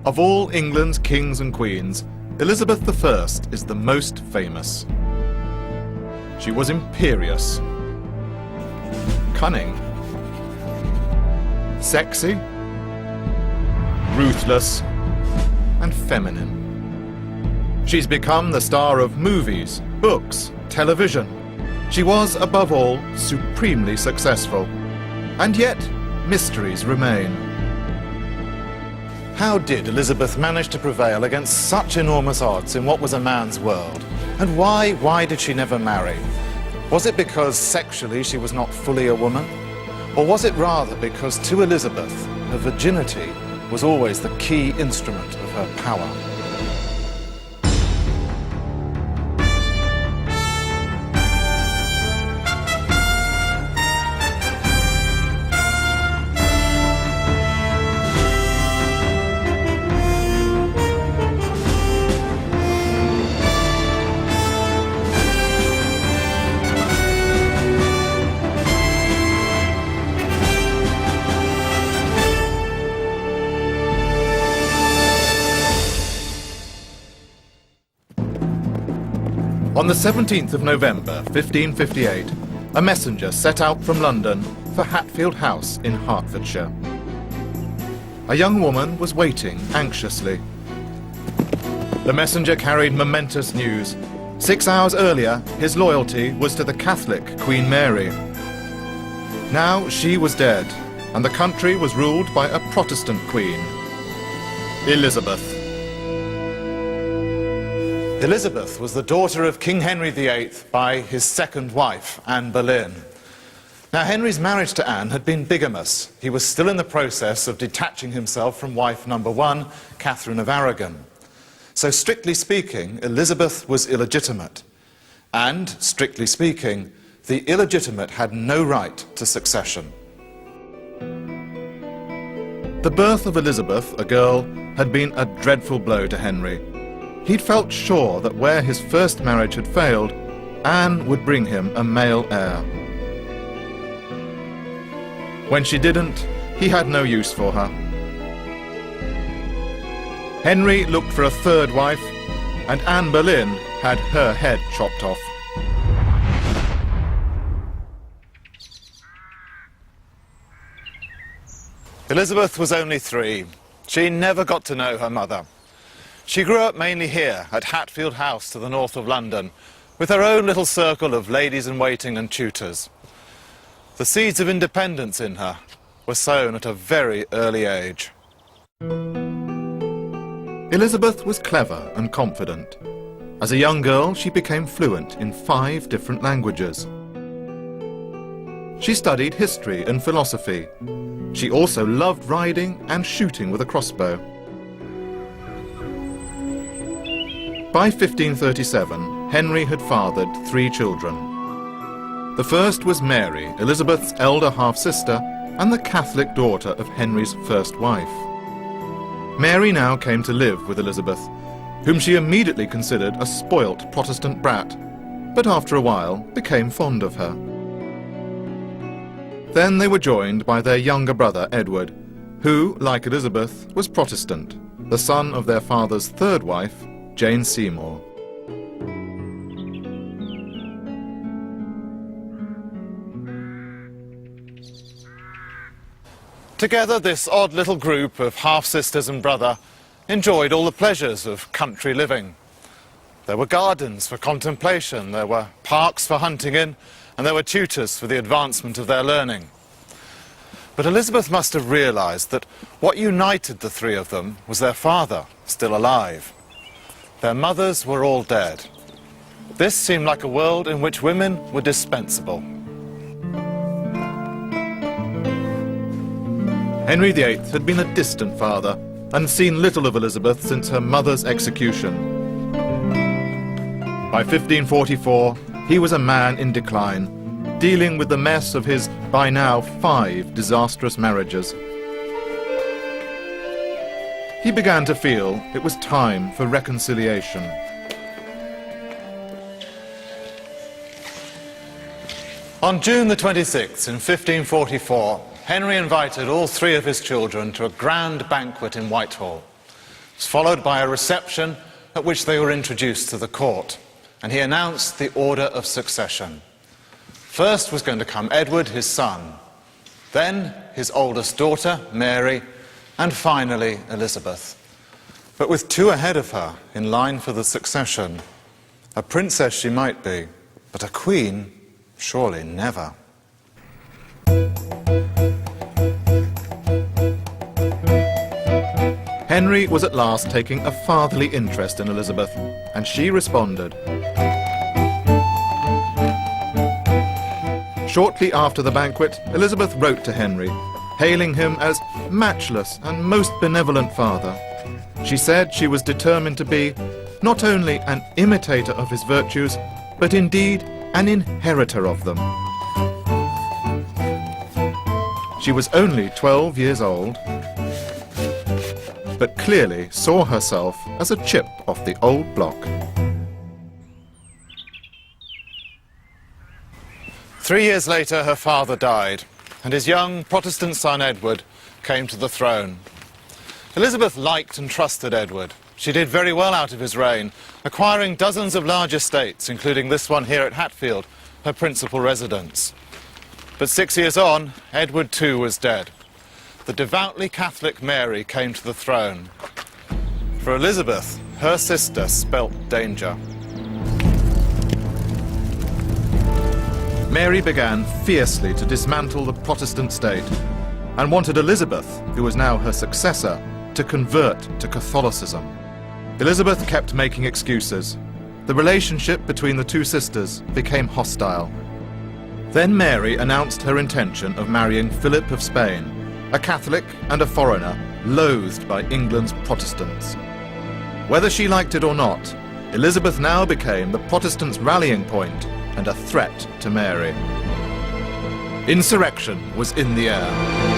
Of all England's kings and queens, Elizabeth I is the most famous. She was imperious, cunning, sexy, ruthless, and feminine. She's become the star of movies, books, television. She was, above all, supremely successful. And yet, mysteries remain. How did Elizabeth manage to prevail against such enormous odds in what was a man's world? And why did she never marry? Was it because sexually she was not fully a woman? Or was it rather because to Elizabeth, her virginity was always the key instrument of her power? On the 17th of November, 1558, a messenger set out from London for Hatfield House in Hertfordshire. A young woman was waiting anxiously. The messenger carried momentous news. 6 hours earlier, his loyalty was to the Catholic Queen Mary. Now she was dead, and the country was ruled by a Protestant queen, Elizabeth. Elizabeth was the daughter of King Henry VIII by his second wife, Anne Boleyn. Now, Henry's marriage to Anne had been bigamous. He was still in the process of detaching himself from wife number one, Catherine of Aragon. So, strictly speaking, Elizabeth was illegitimate. And, strictly speaking, the illegitimate had no right to succession. The birth of Elizabeth, a girl, had been a dreadful blow to Henry. He'd felt sure that where his first marriage had failed, Anne would bring him a male heir. When she didn't, he had no use for her. Henry looked for a third wife, and Anne Boleyn had her head chopped off. Elizabeth was only 3. She never got to know her mother. She grew up mainly here at Hatfield House to the north of London, with her own little circle of ladies-in-waiting and tutors. The seeds of independence in her were sown at a very early age. Elizabeth was clever and confident. As a young girl, she became fluent in 5 different languages. She studied history and philosophy. She also loved riding and shooting with a crossbow. By 1537, Henry had fathered 3 children. The first was Mary, Elizabeth's elder half-sister, and the Catholic daughter of Henry's first wife. Mary now came to live with Elizabeth, whom she immediately considered a spoilt Protestant brat, but after a while became fond of her. Then they were joined by their younger brother, Edward, who, like Elizabeth, was Protestant, the son of their father's third wife, Jane Seymour. Together, this odd little group of half-sisters and brother enjoyed all the pleasures of country living. There were gardens for contemplation, there were parks for hunting in, and there were tutors for the advancement of their learning. But Elizabeth must have realized that what united the 3 of them was their father, still alive. Their mothers were all dead. This seemed like a world in which women were dispensable. Henry VIII had been a distant father and seen little of Elizabeth since her mother's execution. By 1544, he was a man in decline, dealing with the mess of his, by now, 5 disastrous marriages. He began to feel it was time for reconciliation. On June the 26th, in 1544, Henry invited all 3 of his children to a grand banquet in Whitehall. was followed by a reception at which they were introduced to the court, and he announced the order of succession. First was going to come Edward, his son, then his oldest daughter, Mary, and finally Elizabeth. But with two ahead of her in line for the succession, a princess she might be, but a queen, surely never. Henry was at last taking a fatherly interest in Elizabeth, and she responded. Shortly after the banquet, Elizabeth wrote to Henry, hailing him as matchless and most benevolent father. She said she was determined to be not only an imitator of his virtues, but indeed an inheritor of them. She was only 12 years old, but clearly saw herself as a chip off the old block. 3 years later, her father died, and his young Protestant son Edward came to the throne. Elizabeth liked and trusted Edward. She did very well out of his reign, acquiring dozens of large estates, including this one here at Hatfield, her principal residence. But 6 years on, Edward too was dead. The devoutly Catholic Mary came to the throne. For Elizabeth, her sister spelt danger. Mary began fiercely to dismantle the Protestant state and wanted Elizabeth, who was now her successor, to convert to Catholicism. Elizabeth kept making excuses. The relationship between the two sisters became hostile. Then Mary announced her intention of marrying Philip of Spain, a Catholic and a foreigner loathed by England's Protestants. Whether she liked it or not, Elizabeth now became the Protestants' rallying point and a threat to Mary. Insurrection was in the air.